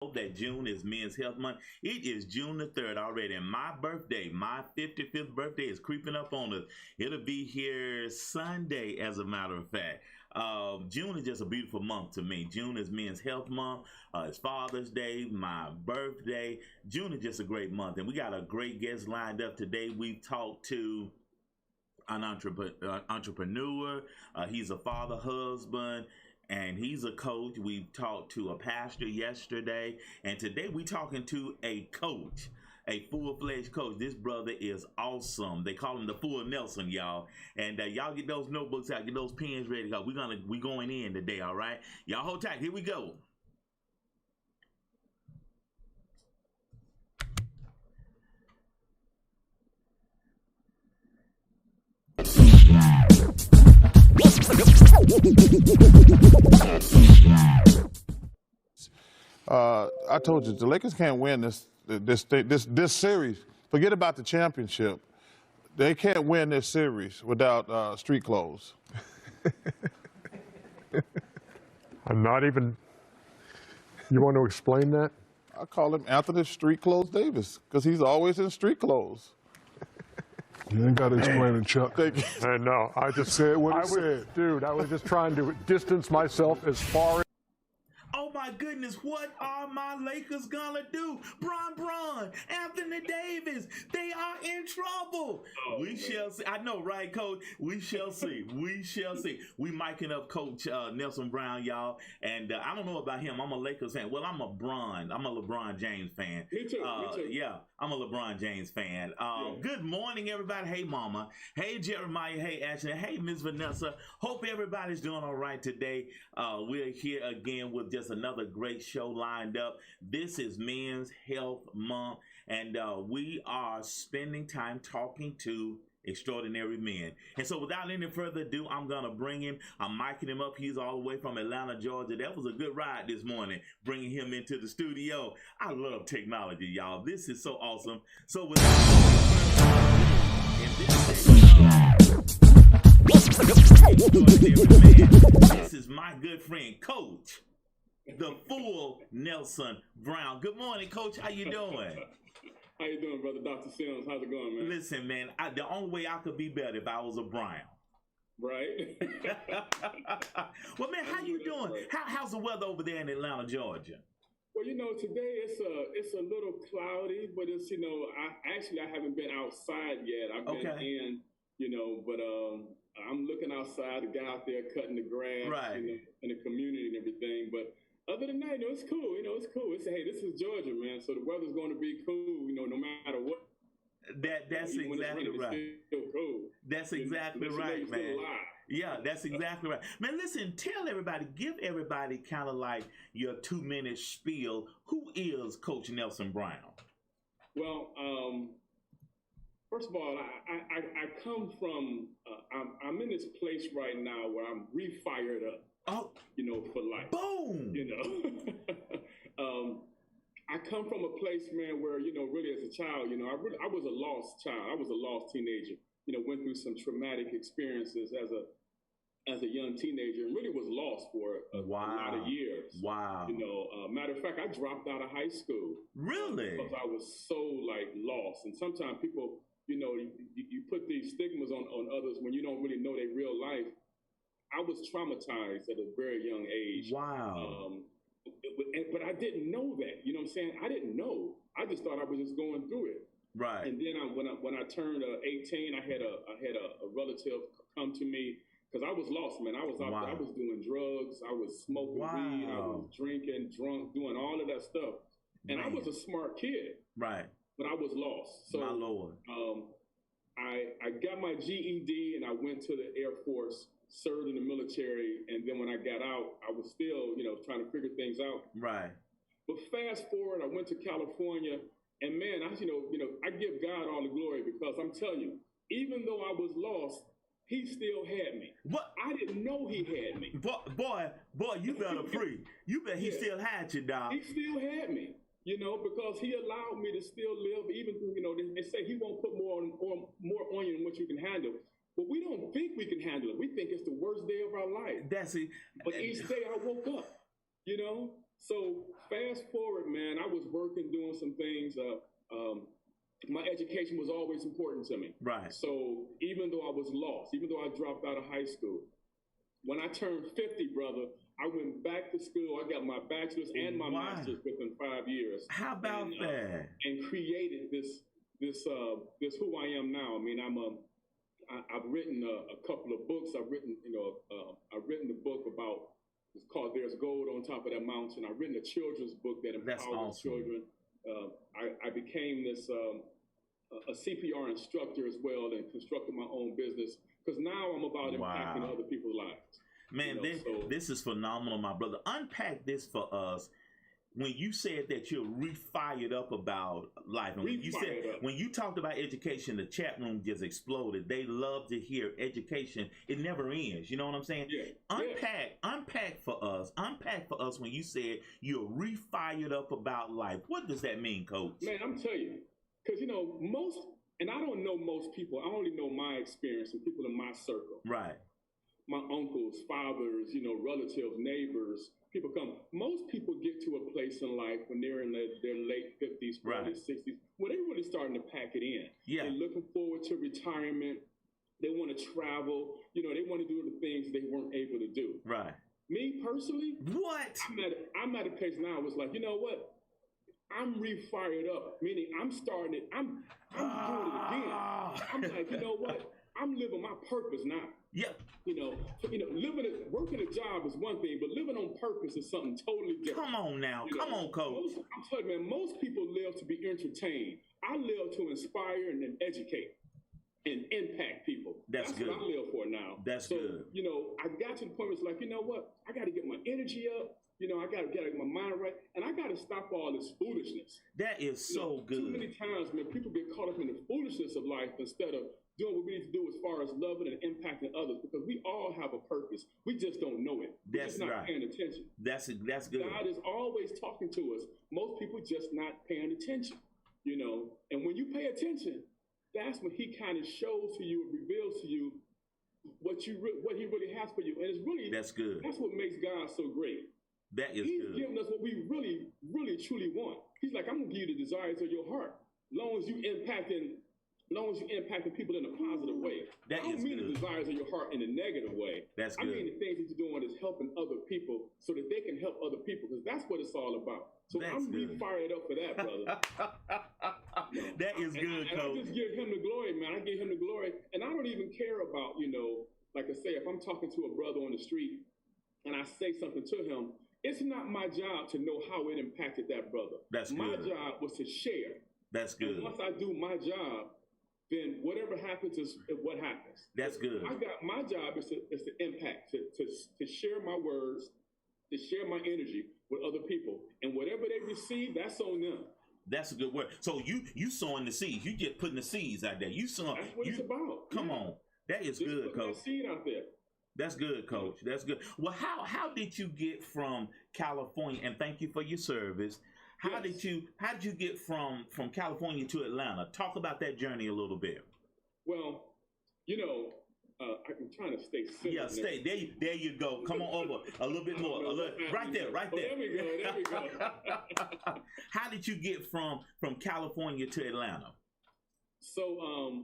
that June is Men's Health Month. It is June the 3rd already, and my birthday, my 55th birthday, is creeping up on us. It'll be here Sunday, as a matter of fact. June is just a beautiful month to me. June is Men's Health Month. It's Father's Day, my birthday. June is just a great month, and we got a great guest lined up today. We've talked to an entrepreneur. He's a father, husband, and he's a coach. We talked to a pastor yesterday, and today we talking to a coach, a full-fledged coach. This brother is awesome. They call him the Full Nelson, y'all. And y'all get those notebooks out, get those pens ready, because we going in today. All right, y'all hold tight. Here we go. I told you the Lakers can't win this series. Forget about the championship. They can't win this series without street clothes. I'm not even. You want to explain that? I call him Anthony Street Clothes Davis because he's always in street clothes. You ain't got to explain it, Chuck. Thank you. No, I just Said what he said. dude. I was just trying to distance myself as far. Oh my goodness, what are my Lakers gonna do? Bron, Anthony Davis, they are in trouble. We shall see. I know, right, Coach? We shall see. We shall see. We miking up Coach Nelson Brown, y'all. And I don't know about him. I'm a Lakers fan. Well, I'm a LeBron James fan. Me too. Yeah, I'm a LeBron James fan. Good morning, everybody. Hey, Mama. Hey, Jeremiah. Hey, Ashley. Hey, Miss Vanessa. Hope everybody's doing all right today. We're here again with just another great show lined up. This is Men's Health Month, and we are spending time talking to extraordinary men. And so without any further ado, I'm going to bring him. I'm miking him up. He's all the way from Atlanta, Georgia. That was a good ride this morning, bringing him into the studio. I love technology, y'all. This is so awesome. So without this is my good friend, Coach, the Full Nelson Brown. Good morning, Coach. How you doing? How you doing, brother? Dr. Sims, how's it going, man? Listen, man, the only way I could be better if I was a Brown. Right? Well, man, how you doing? How's the weather over there in Atlanta, Georgia? Well, today it's a little cloudy, but it's I haven't been outside yet. I've been in, but I'm looking outside. The guy out there cutting the grass, right, in the community and everything. But other than that, it's cool. It's cool. Hey, this is Georgia, man. So the weather's going to be cool. No matter what. That's exactly right. Cool. That's exactly right, man. Yeah, that's exactly right. Man, listen, tell everybody, give everybody kind of like your 2-minute spiel. Who is Coach Nelson Brown? Well, first of all, I come from, I'm in this place right now where I'm refired up. Oh, for life. Boom. I come from a place, man, where really as a child, I was a lost child. I was a lost teenager. Went through some traumatic experiences as a young teenager, and really was lost for a lot of years. Wow. Matter of fact, I dropped out of high school. Really? Because I was so lost, and sometimes people, you put these stigmas on others when you don't really know their real life. I was traumatized at a very young age. Wow. But I didn't know that. You know what I'm saying? I didn't know. I just thought I was just going through it. Right. And then when I turned 18, I had a relative come to me because I was lost, man. I was out there. I was doing drugs. I was smoking weed. I was drinking, drunk, doing all of that stuff. And I was a smart kid. Right. But I was lost. So, my Lord. I got my GED and I went to the Air Force, served in the military, and then when I got out, I was still, trying to figure things out. Right. But fast forward, I went to California, and man, I give God all the glory because I'm telling you, even though I was lost, He still had me. What? I didn't know He had me. Boy, you better free. You bet He still had you, dog. He still had me. Because He allowed me to still live, even through, they say He won't put more on you than what you can handle. But we don't think we can handle it. We think it's the worst day of our life. That's it. But each day I woke up, So fast forward, man, I was working, doing some things. My education was always important to me. Right. So even though I was lost, even though I dropped out of high school, when I turned 50, brother, I went back to school. I got my bachelor's and my master's within 5 years. How about that? And created this who I am now. I mean, I've written a couple of books. I've written a book about, it's called "There's Gold on Top of That Mountain." I've written a children's book that empowers children. I became this a CPR instructor as well, and constructed my own business because now I'm about impacting other people's lives. Man, this is phenomenal, my brother. Unpack this for us. When you said that you're refired up about life, and when you talked about education, the chat room just exploded. They love to hear education. It never ends. You know what I'm saying? Yeah. Unpack for us. Unpack for us when you said you're refired up about life. What does that mean, Coach? Man, I'm telling you, because and I don't know most people. I only know my experience and people in my circle. Right. My uncles, fathers, relatives, neighbors. People come. Most people get to a place in life when they're in their late 50s, early 60s, where they're really starting to pack it in. Yeah. They're looking forward to retirement. They want to travel. They want to do the things they weren't able to do. Right. Me personally, what? I'm at a place now. It's like, you know what? I'm refired up. Meaning, I'm starting it. I'm doing it again. I'm like, you know what? I'm living my purpose now. Yeah. Working a job is one thing, but living on purpose is something totally different. Come on now. Come on, Coach. I'm telling you, man, most people live to be entertained. I live to inspire and educate and impact people. That's good. What I live for now. That's good. I got to the point where it's like, you know what? I got to get my energy up. I got to get my mind right. And I got to stop all this foolishness. That is so good. Too many times, man, people get caught up in the foolishness of life instead of doing what we need to do as far as loving and impacting others, because we all have a purpose. We just don't know it. We're just not paying attention. That's good. God is always talking to us. Most people just not paying attention, And when you pay attention, that's when He kind of shows to you, reveals to you what He really has for you. And it's really that's good. That's what makes God so great. That is He's good. giving us what we really, really, truly want. He's like, I'm gonna give you the desires of your heart, as long as you impacting people in a positive way. I don't mean the desires of your heart in a negative way. That's good. I mean the things that you're doing is helping other people so that they can help other people, because that's what it's all about. So I'm fired up for that, brother. That is good, Coach. I just give Him the glory, man. I give Him the glory, and I don't even care about, like I say, if I'm talking to a brother on the street and I say something to him, it's not my job to know how it impacted that brother. That's good. My job was to share. That's good. And once I do my job, then whatever happens is what happens. That's good. My job is to impact, to share my words, to share my energy with other people, and whatever they receive, that's on them. That's a good word. So you sowing the seeds. You just putting the seeds out there. You sowing. That's what it's about. Come on. That is just good, Coach. That seed out there. That's good, Coach. That's good. Well, how did you get from California? And thank you for your service. How did you get from California to Atlanta? Talk about that journey a little bit. Well, I'm trying to stay simple. Yeah, stay there. You go. Come on over a little bit more. Right there. There we go. How did you get from California to Atlanta? So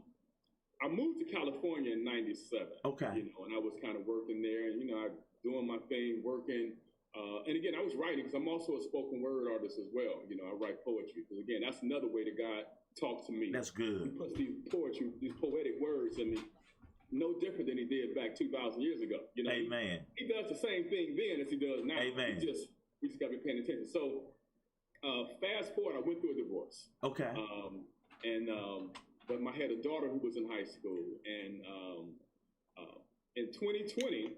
I moved to California in '97. Okay. And I was kind of working there, and I doing my thing, working. And again, I was writing, because I'm also a spoken word artist as well. I write poetry, because again, that's another way that God talks to me. That's good. He puts these poetic words in me, no different than He did back 2,000 years ago. Amen. He does the same thing then as He does now. Amen. We just got to be paying attention. So fast forward, I went through a divorce. Okay. But I had a daughter who was in high school, and in 2020.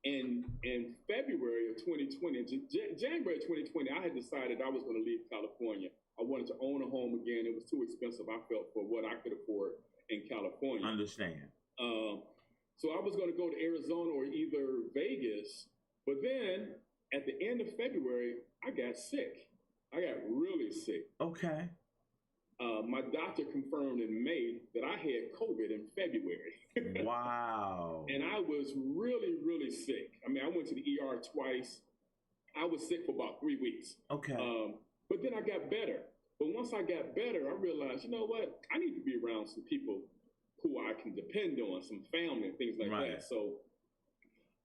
In February of 2020, January of 2020, I had decided I was going to leave California. I wanted to own a home again. It was too expensive, I felt, for what I could afford in California. Understand. So I was going to go to Arizona or either Vegas. But then at the end of February, I got sick. I got really sick. Okay. My doctor confirmed in May that I had COVID in February. Wow. And I was really, really sick. I mean, I went to the ER twice. I was sick for about 3 weeks. Okay. But then I got better. But once I got better, I realized, you know what? I need to be around some people who I can depend on, some family and things like that. So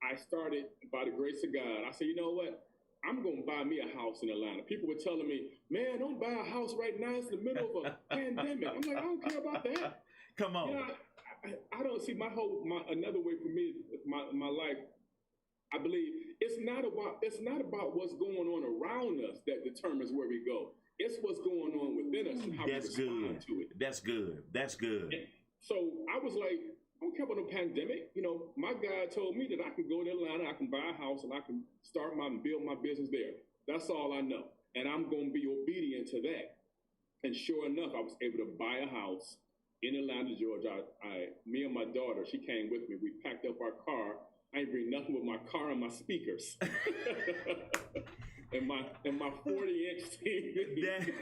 I started, by the grace of God, I said, you know what? I'm going to buy me a house in Atlanta. People were telling me, man, don't buy a house right now. It's the middle of a pandemic. I'm like, I don't care about that. Come on. You know, I don't see another way for me, my life. I believe it's not about what's going on around us that determines where we go. It's what's going on within us and how we respond to it. That's good. That's good. And so I was like, I don't care about no pandemic. You know, my God told me that I can go to Atlanta, I can buy a house, and I can build my business there. That's all I know. And I'm going to be obedient to that. And sure enough, I was able to buy a house in Atlanta, Georgia. Me and my daughter, she came with me. We packed up our car. I ain't bring nothing with my car and my speakers. and my 40-inch TV.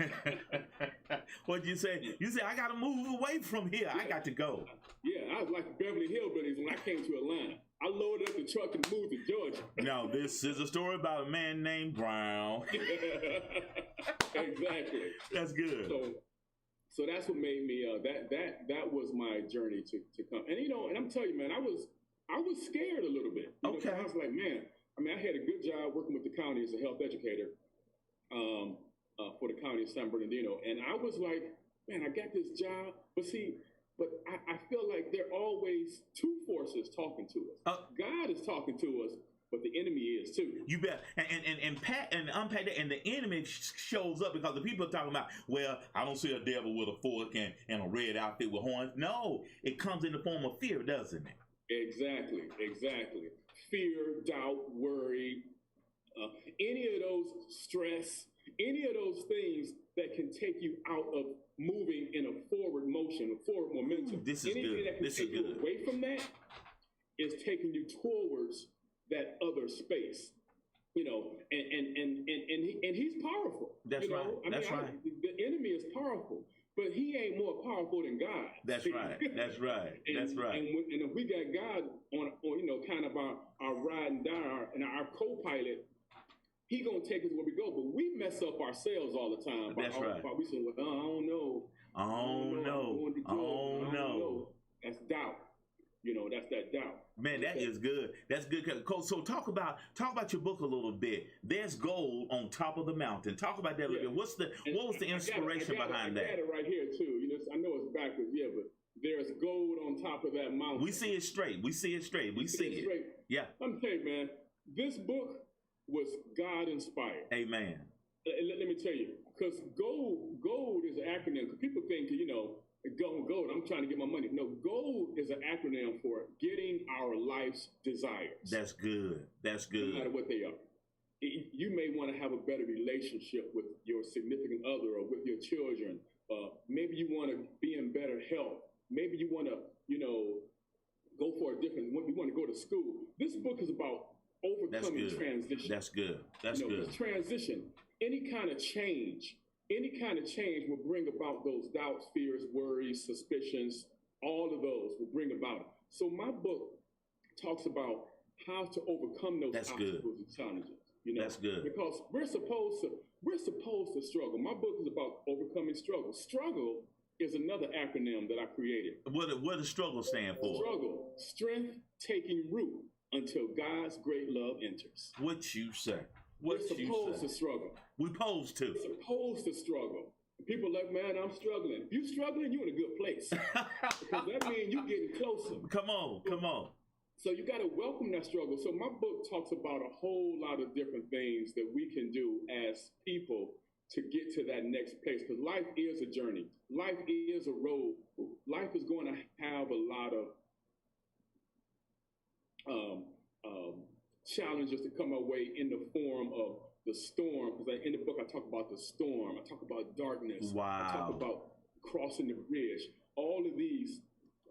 What'd you say? You said, I got to move away from here. I got to go. Yeah, I was like Beverly Hillbillies when I came to Atlanta. I loaded up the truck and moved to Georgia. Now, this is a story about a man named Brown. Exactly. That's good. So that's what made me, that was my journey to come. And, you know, and I'm telling you, man, I was scared a little bit. You know, I was like, man, I mean, I had a good job working with the county as a health educator for the county of San Bernardino. And I was like, man, I got this job. But I feel like there are always two forces talking to us. God is talking to us, but the enemy is too. You bet. And unpack that. And the enemy shows up because the people are talking about, well, I don't see a devil with a fork and a red outfit with horns. No, it comes in the form of fear, doesn't it? Exactly. Fear, doubt, worry, any of those stress, any of those things that can take you out of moving in a forward motion, a forward momentum. This is Anything good. that can This take is you good. away from that is taking you towards that other space. You know, and he's powerful. That's right. That's right. The enemy is powerful. But he ain't more powerful than God. That's right. That's right. That's right. And if we got God on you know, kind of our ride and die, and our co-pilot, he gonna take us where we go. But we mess up ourselves all the time. That's right. We say, well, I don't know. I don't know. That's doubt. You know, that's that doubt. Man, that is good. That's good. So talk about your book a little bit. There's gold on top of the mountain. Talk about that a little bit. What was the inspiration behind that? I got it right here too. You know, I know it's backwards, yeah, but there's gold on top of that mountain. We see it straight. We see it straight. We see it. Straight. Yeah. Let me tell you, man, this book was God inspired. Amen. Let me tell you, because gold is an acronym. Because people think, you know, gold, I'm trying to get my money. No, gold is an acronym for getting our life's desires. That's good. That's good. No matter what they are. You may want to have a better relationship with your significant other or with your children. Maybe you want to be in better health. Maybe you want to, you know, go for a different, you want to go to school. This book is about overcoming transition. That's good. That's good. Transition, any kind of change will bring about those doubts, fears, worries, suspicions. All of those will bring about it. So my book talks about how to overcome those obstacles and challenges. You know, that's good. Because we're supposed to struggle. My book is about overcoming struggle. Struggle is another acronym that I created. What does struggle stand for? Struggle, strength taking root until God's great love enters. What you say? We're supposed to struggle. We're supposed to. We're supposed to struggle. People are like, man, I'm struggling. If you're struggling, you're in a good place. Because that means you're getting closer. Come on. So you got to welcome that struggle. So my book talks about a whole lot of different things that we can do as people to get to that next place. Because life is a journey. Life is a road. Life is going to have a lot of challenges to come our way in the form of the storm. Because in the book, I talk about the storm. I talk about darkness. Wow. I talk about crossing the bridge. All of these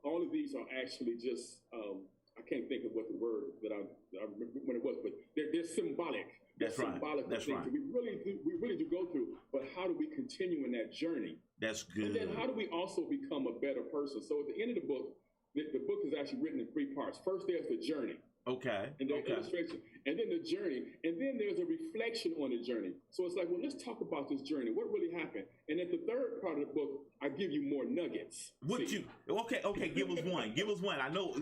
are actually just, I can't think of what the word that I remember when it was, but they're symbolic. That's right. Symbolic That's things right. that we really do go through. But how do we continue in that journey? That's good. And then how do we also become a better person? So at the end of the book, the book is actually written in 3 parts. First, there's the journey. Okay. And there's illustration. and then the journey, and then there's a reflection on the journey. So it's like, well, let's talk about this journey. What really happened? And at the third part of the book, I give you more nuggets. Okay, give us one. Give us one. I know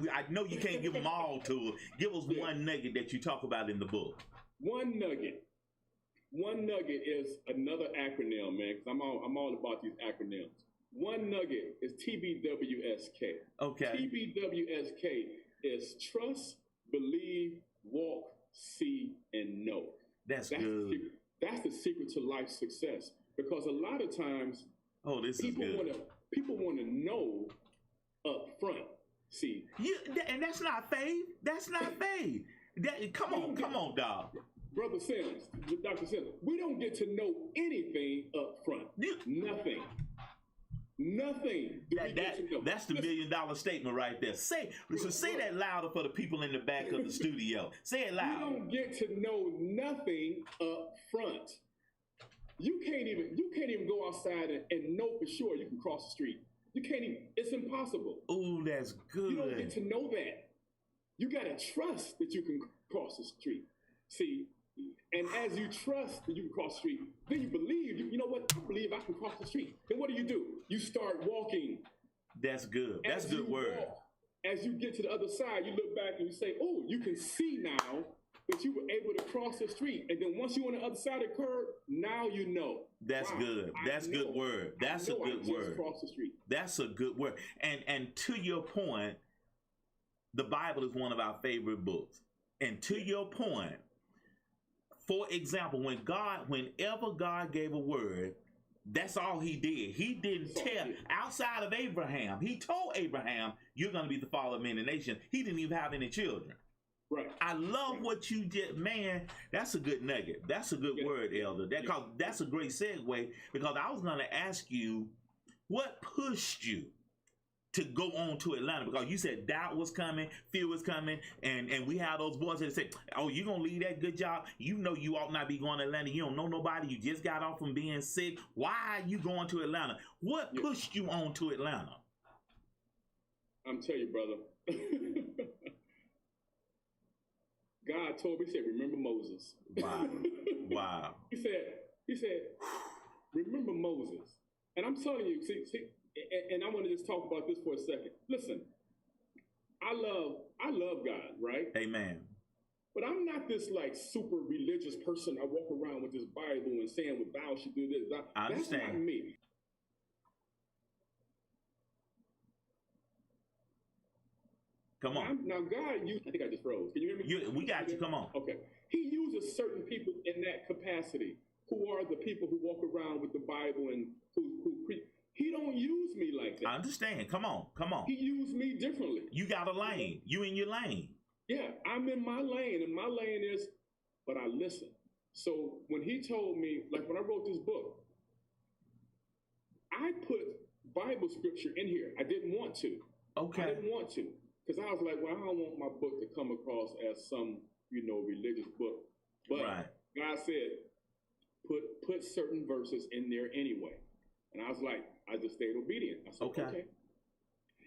you can't give them all to us. Give us one nugget that you talk about in the book. One nugget is another acronym, man, because I'm all about these acronyms. One nugget is TBWSK. Okay. TBWSK is trust, believe, walk, see, and know. That's good. That's the secret to life success. Because a lot of times, people want to know up front. See, and that's not faith. That's not faith. Come on, dog. Brother Sims, Dr. Sims, we don't get to know anything up front. Nothing. That's the $1 million statement right there. Say that louder for the people in the back of the studio. Say it loud. You don't get to know nothing up front. You can't even go outside and know for sure you can cross the street. You can't even. It's impossible. Ooh, that's good. You don't get to know that. You gotta trust that you can cross the street. See. And as you trust that you can cross the street, then you believe, you know what? I believe I can cross the street. Then what do? You start walking. That's good. That's a good word. As you get to the other side, you look back and you say, oh, you can see now that you were able to cross the street. And then once you're on the other side of the curb, now you know. That's good. That's a good word. That's a good word. Cross the street. That's a good word. And to your point, the Bible is one of our favorite books. And to your point, for example, whenever God gave a word, that's all he did. He didn't tell, outside of Abraham, he told Abraham, you're going to be the father of many nations. He didn't even have any children. Right. I love what you did, man. That's a good nugget. That's a good word, Elder. That's a great segue, because I was going to ask you, what pushed you to go on to Atlanta? Because you said doubt was coming, fear was coming, and we had those boys that said, oh, you're going to leave that good job? You know you ought not be going to Atlanta. You don't know nobody. You just got off from being sick. Why are you going to Atlanta? What pushed you on to Atlanta? I'm telling you, brother. God told me, he said, remember Moses. Wow. He said, remember Moses. And I'm telling you, see, and I want to just talk about this for a second. Listen, I love God, right? Amen. But I'm not this like super religious person. I walk around with this Bible and saying, well, thou should do this. I understand. That's not me. Come on. Now, God, I think I just froze. Can you hear me? We got you. Come on. Okay. He uses certain people in that capacity, who are the people who walk around with the Bible and who preach. He don't use me like that. I understand. Come on. He used me differently. You got a lane. You in your lane. Yeah, I'm in my lane, and my lane is, but I listen. So when he told me, like when I wrote this book, I put Bible scripture in here. I didn't want to. Okay. I didn't want to, because I was like, well, I don't want my book to come across as some, religious book. But God said, put certain verses in there anyway. And I was like, I just stayed obedient. I said, okay.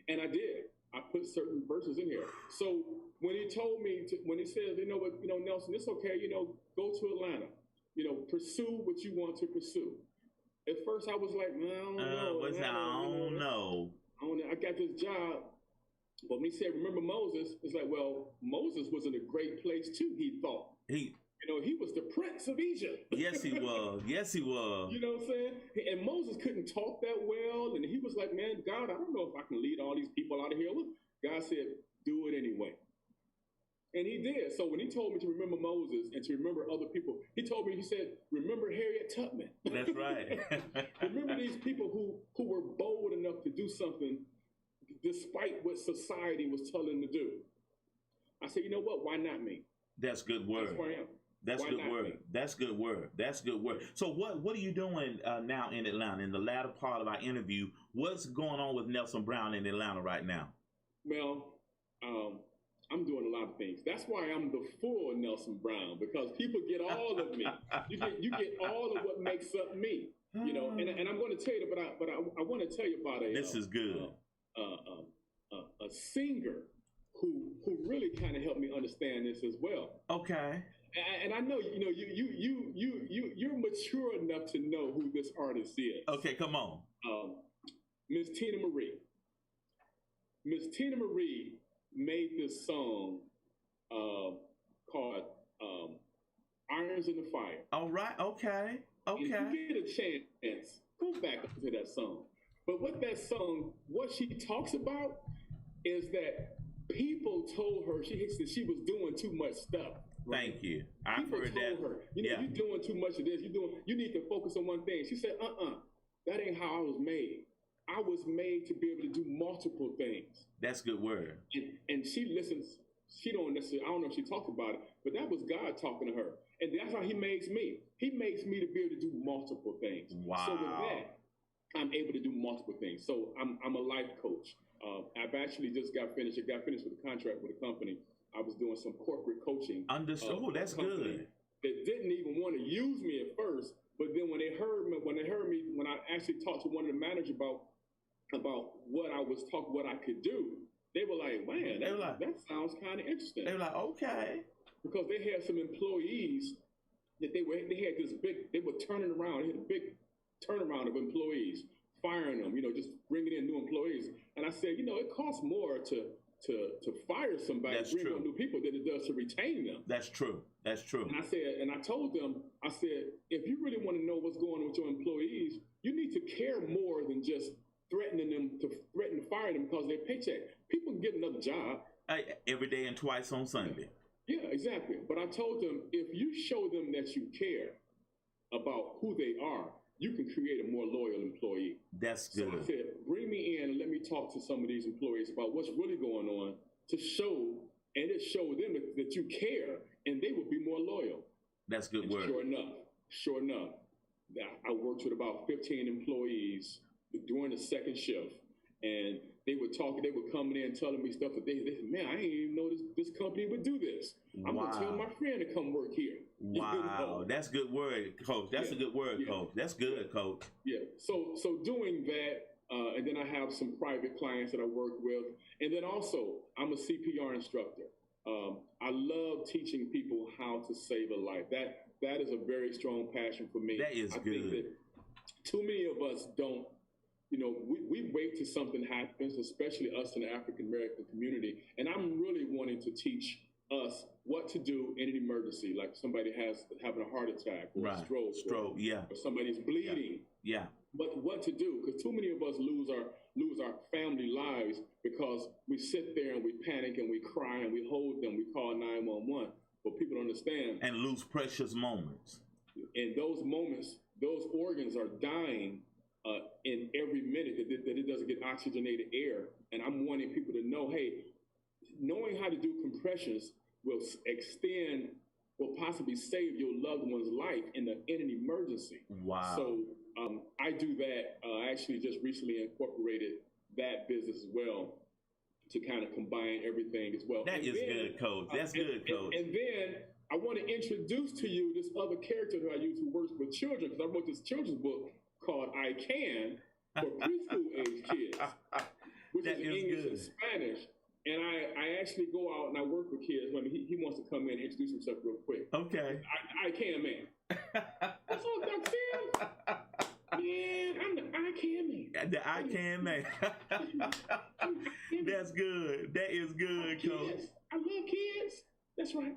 And I did. I put certain verses in here. So when he told me, when he said, Nelson, it's okay, go to Atlanta, pursue what you want to pursue. At first I was like, I don't know. I got this job. But when he said, remember Moses, it's like, well, Moses was in a great place too, he thought. He was the prince of Egypt. Yes, he was. Yes, he was. You know what I'm saying? And Moses couldn't talk that well. And he was like, man, God, I don't know if I can lead all these people out of here. Look, God said, do it anyway. And he did. So when he told me to remember Moses and to remember other people, he said, remember Harriet Tubman. That's right. Remember these people who were bold enough to do something despite what society was telling them to do. I said, you know what? Why not me? That's good word. That's where I am. That's good word. That's good word. That's good word. So what are you doing now in Atlanta? In the latter part of our interview, what's going on with Nelson Brown in Atlanta right now? Well, I'm doing a lot of things. That's why I'm the full Nelson Brown, because people get all of me. You get all of what makes up me. And I'm going to tell you, but I want to tell you about This is good. A singer who really kind of helped me understand this as well. Okay. And I know you're mature enough to know who this artist is. Okay, come on. Miss Tina Marie. Miss Tina Marie made this song called "Irons in the Fire." All right. Okay. Okay. If you get a chance, go back to that song. But what she talks about is that people told her she was doing too much stuff. Right? Thank you. I've People heard told that. her, you're doing too much of this. You need to focus on one thing. She said, that ain't how I was made. I was made to be able to do multiple things. That's good word. And she listens. She don't necessarily, I don't know if she talks about it, but that was God talking to her. And that's how he makes me. He makes me to be able to do multiple things. Wow. So with that, I'm able to do multiple things. So I'm a life coach. I've actually just got finished with a contract with a company. I was doing some corporate coaching. Understood. Oh, that's good. They didn't even want to use me at first, but then when they heard me, when I actually talked to one of the managers about what I could do, they were like, man, that sounds kind of interesting. They were like, okay. Because they had some employees that they were turning around. They had a big turnaround of employees, firing them, just bringing in new employees. And I said, it costs more to fire somebody, bring on new people than it does to retain them. That's true. That's true. And I said, and I told them, if you really want to know what's going on with your employees, you need to care more than just threaten to fire them because of their paycheck. People can get another job. Every day and twice on Sunday. Yeah, exactly. But I told them, if you show them that you care about who they are, you can create a more loyal employee. That's good. So I said, bring me in and let me talk to some of these employees about what's really going on to show them that you care, and they will be more loyal. That's good word. Sure enough, I worked with about 15 employees during the second shift, and they were coming in telling me stuff that they said, man, I didn't even know this company would do this. I'm going to tell my friend to come work here. Wow, that's good word, Coach. That's a good word, Coach. That's good, Coach. Yeah, so doing that, and then I have some private clients that I work with, and then also I'm a CPR instructor. I love teaching people how to save a life. That is a very strong passion for me. That is good. I think that too many of us don't. We wait till something happens, especially us in the African American community. And I'm really wanting to teach us what to do in an emergency, like somebody having a heart attack or a stroke, or somebody's bleeding. Yeah. But what to do? Because too many of us lose our family lives because we sit there and we panic and we cry and we hold them. We call 911, but people don't understand. And lose precious moments. In those moments, those organs are dying. In every minute that it doesn't get oxygenated air. And I'm wanting people to know, hey, knowing how to do compressions will possibly save your loved one's life in an emergency. Wow. So I do that. I actually just recently incorporated that business as well to kind of combine everything as well. That is good, Coach. That's good, Coach. And then I want to introduce to you this other character that I use who works with children, because I wrote this children's book called I Can for preschool age kids, which is English and Spanish. And I actually go out and I work with kids. I mean, he wants to come in and introduce himself real quick. Okay. I Can Man. That's all Dr. Sam. Man, I'm the I Can Man. The I Can Man. That's good. That is good, Coach. I love kids. That's right.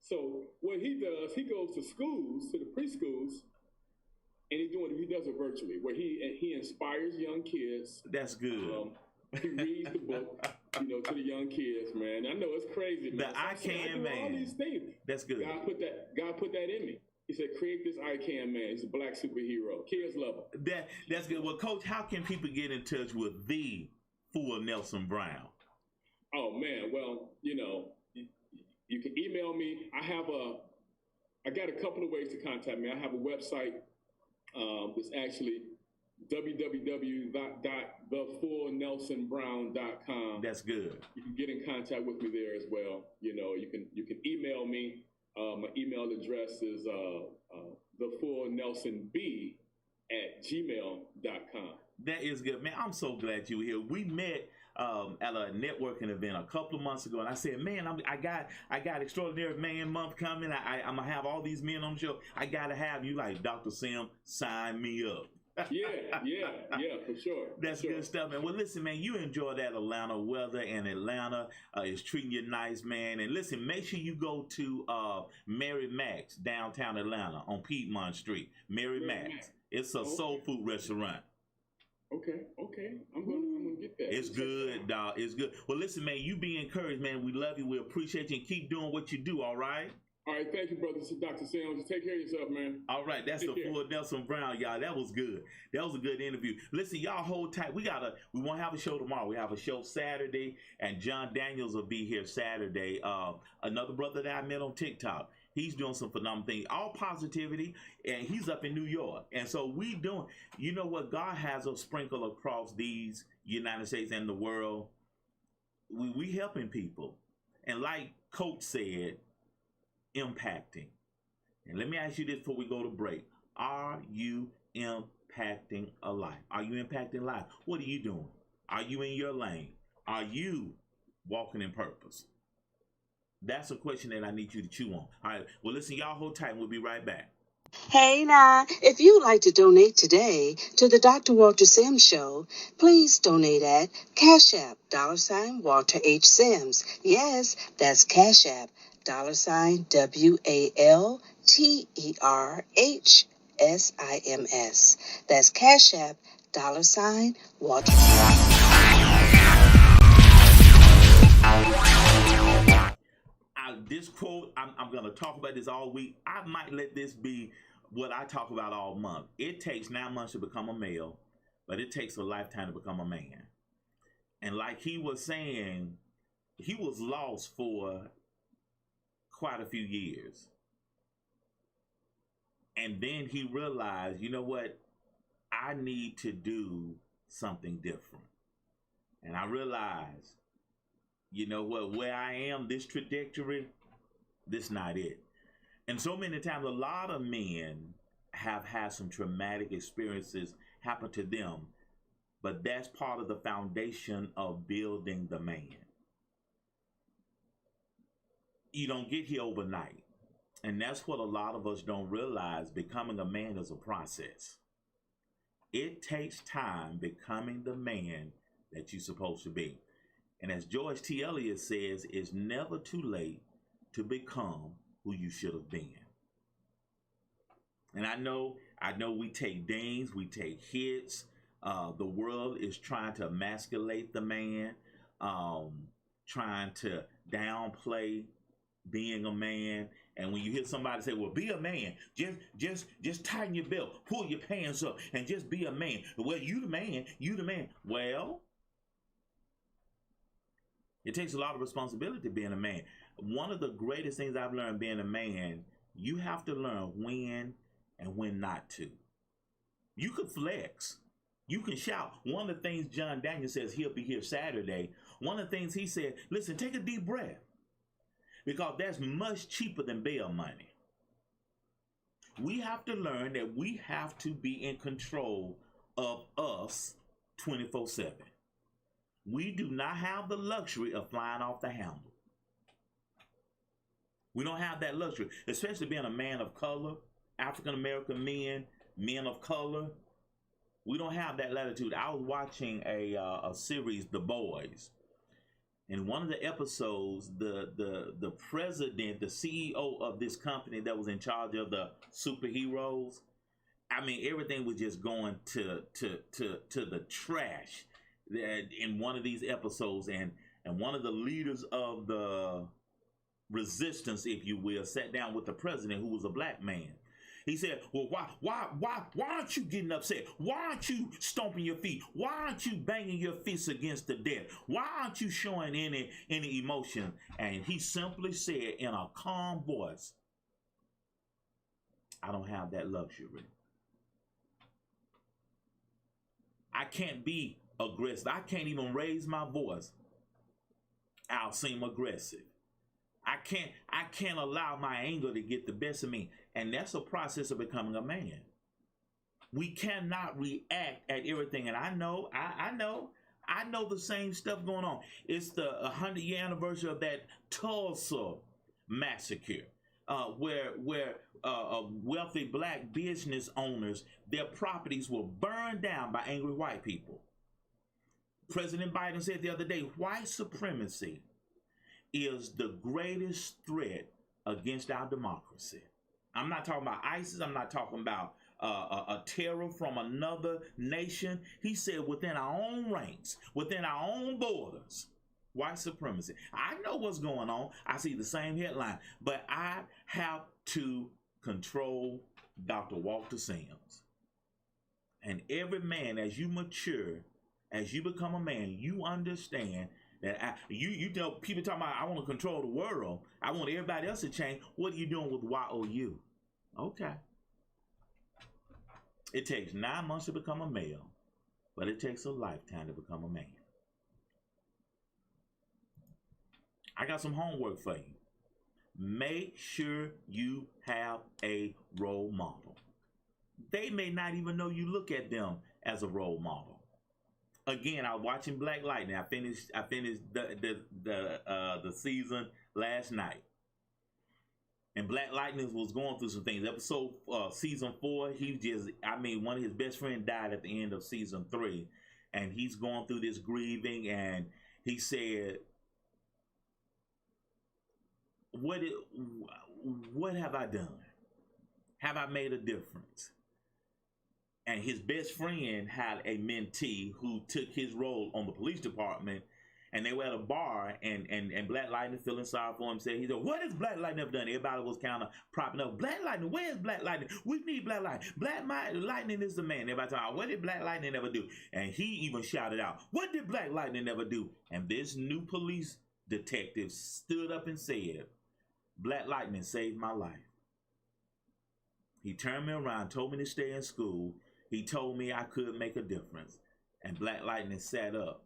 So what he does, he goes to schools, to the preschools, and he does it virtually, where he inspires young kids. That's good. He reads the book, to the young kids, man. I know it's crazy, man. The I Can Man. All these things. That's good. God put that in me. He said, create this I Can Man. He's a black superhero. Kids love him. That's good. Well, Coach, how can people get in touch with the Full Nelson Brown? Oh man, well, you can email me. I got a couple of ways to contact me. I have a website. It's actually www.thefullnelsonbrown.com. That's good. You can get in contact with me there as well. You can email me. My email address is thefullnelsonb@gmail.com. That is good, man. I'm so glad you were here. We met at a networking event a couple of months ago, and I said, "Man, I got Extraordinary Man Month coming. I'm gonna have all these men on the show. I gotta have you." Like, Dr. Sim, sign me up. yeah, for sure. That's good stuff, man. Well, listen, man, you enjoy that Atlanta weather, and Atlanta is treating you nice, man. And listen, make sure you go to Mary Mac's downtown Atlanta on Piedmont Street. Mary Mac's. It's a soul food restaurant. Okay. I'm gonna get that. It's good, dog. It's good. Well, listen, man, you be encouraged, man. We love you. We appreciate you, and keep doing what you do. All right. All right, thank you, brother. Dr. Sam. Just take care of yourself, man. All right, that's the full Nelson Brown, y'all. That was good. That was a good interview. Listen, y'all hold tight. We won't have a show tomorrow. We have a show Saturday, and John Daniels will be here Saturday. Another brother that I met on TikTok. He's doing some phenomenal things, all positivity, and he's up in New York. And so we doing, you know what? God has us sprinkle across these United States and the world. We helping people. And like Coach said, impacting. And let me ask you this before we go to break. Are you impacting a life? Are you impacting life? What are you doing? Are you in your lane? Are you walking in purpose? That's a question that I need you to chew on. All right. Well, listen, y'all hold tight and we'll be right back. Hey now, if you'd like to donate today to the Dr. Walter Sims Show, please donate at Cash App, $Walter H. Sims. Yes, that's Cash App, $WALTERHSIMS. That's Cash App, $Walter. This quote, I'm going to talk about this all week. I might let this be what I talk about all month. It takes 9 months to become a male, but it takes a lifetime to become a man. And like he was saying, he was lost for quite a few years. And then he realized, you know what? I need to do something different. And I realized, you know what, where I am, this trajectory, this not it. And so many times, a lot of men have had some traumatic experiences happen to them, but that's part of the foundation of building the man. You don't get here overnight. And that's what a lot of us don't realize. Becoming a man is a process. It takes time becoming the man that you're supposed to be. And as George T. Eliot says, it's never too late to become who you should have been. And I know we take dings, we take hits. The world is trying to emasculate the man, trying to downplay being a man. And when you hear somebody say, well, be a man, just tighten your belt, pull your pants up, and just be a man. Well, you the man. Well, it takes a lot of responsibility being a man. One of the greatest things I've learned being a man, you have to learn when and when not to. You can flex. You can shout. One of the things John Daniel says, he'll be here Saturday. One of the things he said, listen, take a deep breath. Because that's much cheaper than bail money. We have to learn that we have to be in control of us 24/7. We do not have the luxury of flying off the handle. We don't have that luxury, especially being a man of color, African-American men of color. We don't have that latitude. I was watching a series, The Boys. In one of the episodes, the president, the CEO of this company that was in charge of the superheroes, I mean, everything was just going to the trash in one of these episodes. And one of the leaders of the resistance, if you will, sat down with the president, who was a black man. He said, well, why aren't you getting upset? Why aren't you stomping your feet? Why aren't you banging your fists against the desk? Why aren't you showing any emotion? And he simply said in a calm voice, I don't have that luxury. I can't be aggressive. I can't even raise my voice. I'll seem aggressive. I can't allow my anger to get the best of me. And that's a process of becoming a man. We cannot react at everything. And I know I know the same stuff going on. It's the 100-year anniversary of that Tulsa massacre, where wealthy black business owners, their properties were burned down by angry white people. President Biden said the other day, white supremacy is the greatest threat against our democracy. I'm not talking about ISIS. I'm not talking about a terror from another nation. He said within our own ranks, within our own borders, white supremacy. I know what's going on. I see the same headline, but I have to control Dr. Walter Sims. And every man, as you mature, as you become a man, you understand that you know, people talking about, I want to control the world. I want everybody else to change. What are you doing with YOU? Okay. It takes 9 months to become a male, but it takes a lifetime to become a man. I got some homework for you. Make sure you have a role model. They may not even know you look at them as a role model. Again, I was watching Black Lightning. I finished the season last night. And Black Lightning was going through some things. Episode season 4, one of his best friends died at the end of season 3. And he's going through this grieving, and he said, what have I done? Have I made a difference? And his best friend had a mentee who took his role on the police department, and they were at a bar, and Black Lightning, feeling sorry for him, said, what has Black Lightning ever done? Everybody was kind of propping up, Black Lightning, where's Black Lightning? We need Black Lightning. Black Lightning is the man. Everybody talking, what did Black Lightning ever do? And he even shouted out, what did Black Lightning ever do? And this new police detective stood up and said, Black Lightning saved my life. He turned me around, told me to stay in school. He told me I could make a difference. And Black Lightning sat up.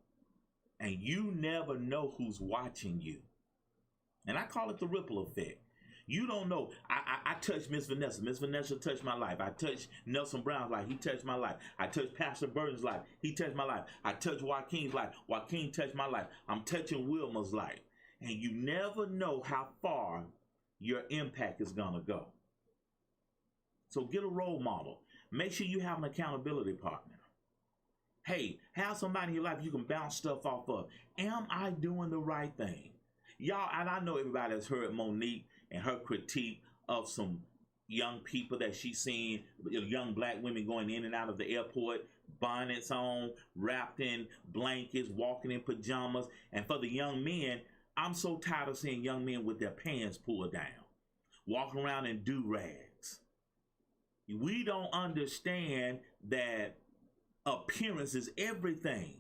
And you never know who's watching you. And I call it the ripple effect. You don't know. I touched Miss Vanessa. Miss Vanessa touched my life. I touched Nelson Brown's life. He touched my life. I touched Pastor Burton's life. He touched my life. I touched Joaquin's life. Joaquin touched my life. I'm touching Wilma's life. And you never know how far your impact is going to go. So get a role model. Make sure you have an accountability partner. Hey, have somebody in your life you can bounce stuff off of. Am I doing the right thing? Y'all, and I know everybody has heard Monique and her critique of some young people that she's seen, young black women going in and out of the airport, bonnets on, wrapped in blankets, walking in pajamas. And for the young men, I'm so tired of seeing young men with their pants pulled down, walking around in do-rags. We don't understand that appearance is everything.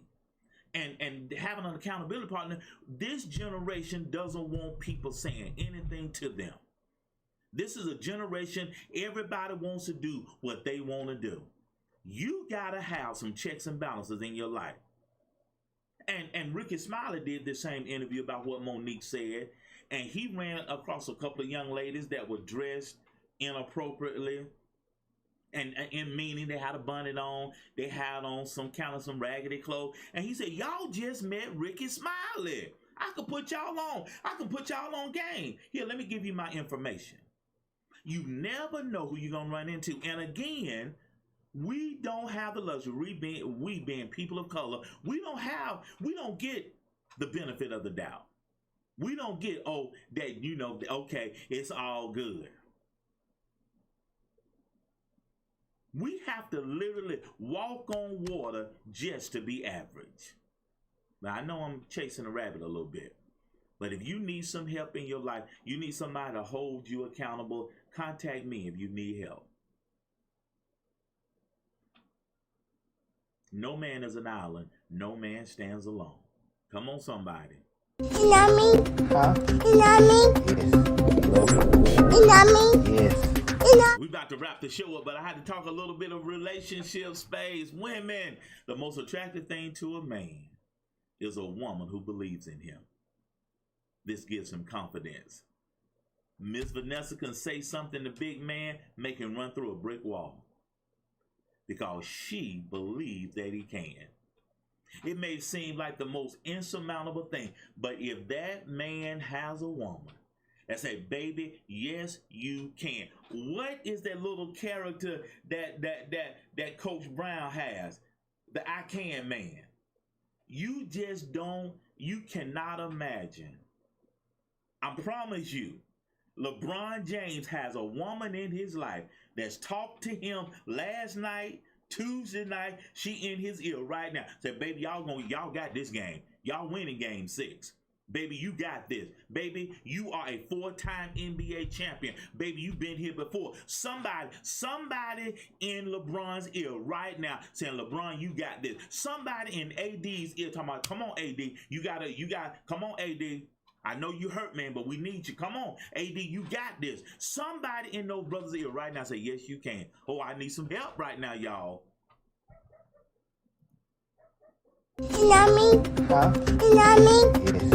And having an accountability partner, this generation doesn't want people saying anything to them. This is a generation, everybody wants to do what they want to do. You got to have some checks and balances in your life. And Ricky Smiley did the same interview about what Monique said. And he ran across a couple of young ladies that were dressed inappropriately. And in meaning they had a bonnet on, they had on some raggedy clothes. And he said, y'all just met Ricky Smiley. I can put y'all on. I can put y'all on game. Here, let me give you my information. You never know who you're going to run into. And again, we don't have the luxury, we being people of color, we don't get the benefit of the doubt. We don't get, okay, it's all good. We have to literally walk on water just to be average. Now, I know I'm chasing a rabbit a little bit, but if you need some help in your life, you need somebody to hold you accountable, contact me if you need help. No man is an island. No man stands alone. Come on, somebody. You love me? Huh? You love me? Yes. You love me? Yes. We about to wrap the show up, but I had to talk a little bit of relationship space. Women, the most attractive thing to a man is a woman who believes in him. This gives him confidence. Miss Vanessa can say something to big man, make him run through a brick wall, because she believes that he can. It may seem like the most insurmountable thing, but if that man has a woman that say, baby, yes, you can. What is that little character that Coach Brown has? The I can man. You just don't, you cannot imagine. I promise you, LeBron James has a woman in his life that's talked to him last night, Tuesday night. She in his ear right now. Said, baby, y'all got this game. Y'all winning game 6. Baby, you got this. Baby, you are a 4-time NBA champion. Baby, you've been here before. Somebody in LeBron's ear right now saying, LeBron, you got this. Somebody in AD's ear talking about, come on, AD. You got, come on, AD. I know you hurt, man, but we need you. Come on, AD, you got this. Somebody in those brothers' ear right now say, yes, you can. Oh, I need some help right now, y'all. You know me? Huh? You know me? Yes.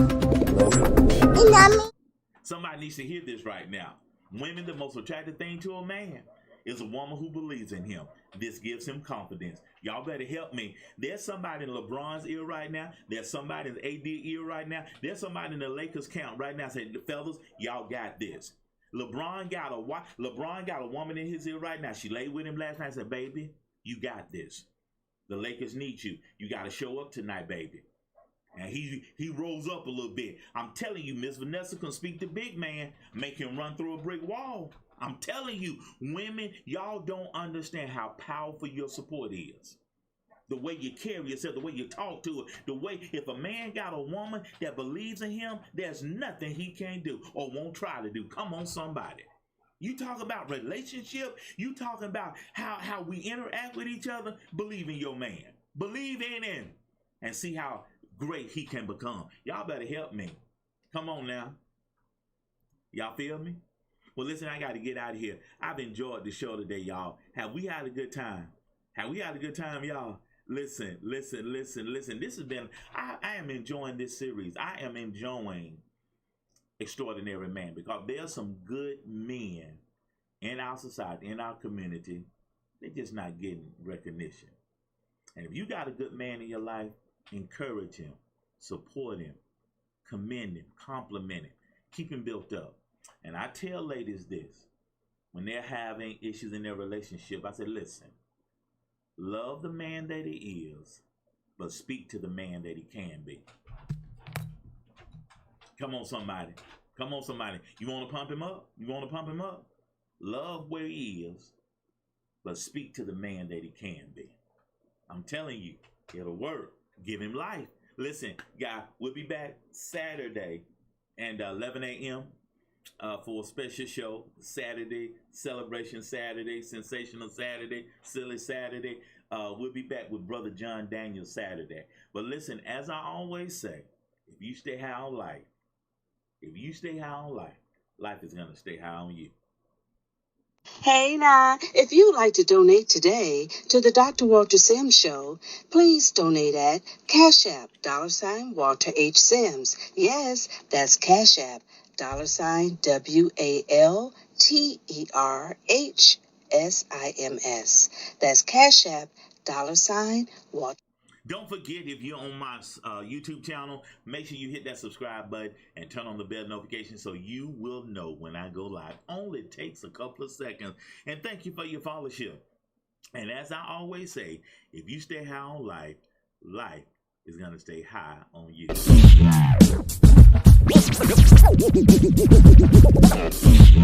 You know me? Somebody needs to hear this right now. Women, the most attractive thing to a man is a woman who believes in him. This gives him confidence. Y'all better help me. There's somebody in LeBron's ear right now. There's somebody in AD ear right now. There's somebody in the Lakers camp right now saying, fellas, y'all got this. LeBron got a woman in his ear right now. She laid with him last night and said, baby, you got this. The Lakers need you. You got to show up tonight, baby. And he rose up a little bit. I'm telling you, Miss Vanessa can speak to big man, make him run through a brick wall. I'm telling you, women, y'all don't understand how powerful your support is. The way you carry yourself, the way you talk to her, the way, if a man got a woman that believes in him, there's nothing he can't do or won't try to do. Come on, somebody. You talk about relationship, you talking about how we interact with each other. Believe in your man. Believe in him and see how great he can become. Y'all better help me. Come on now. Y'all feel me? Well, listen, I got to get out of here. I've enjoyed the show today, y'all. Have we had a good time? Have we had a good time, y'all? Listen. This has been, I am enjoying this series. I am enjoying Extraordinary Man because there's some good men in our society, in our community. They're just not getting recognition. And if you got a good man in your life, encourage him, support him, commend him, compliment him, keep him built up. And I tell ladies this, when they're having issues in their relationship, I say, listen, love the man that he is, but speak to the man that he can be. Come on, somebody. Come on, somebody. You want to pump him up? You want to pump him up? Love where he is, but speak to the man that he can be. I'm telling you, it'll work. Give him life. Listen, guy, we'll be back Saturday and 11 a.m. For a special show. Saturday, Celebration Saturday, Sensational Saturday, Silly Saturday. We'll be back with Brother John Daniel Saturday. But listen, as I always say, if you stay high on life, life is going to stay high on you. Hey now, if you'd like to donate today to the Dr. Walter Sims Show, please donate at Cash App, $Walter H. Sims. Yes, that's Cash App, $WALTERHSIMS. That's Cash App, $Walter. Don't forget, if you're on my YouTube channel, make sure you hit that subscribe button and turn on the bell notification so you will know when I go live. Only takes a couple of seconds. And thank you for your followership. And as I always say, if you stay high on life, life is going to stay high on you.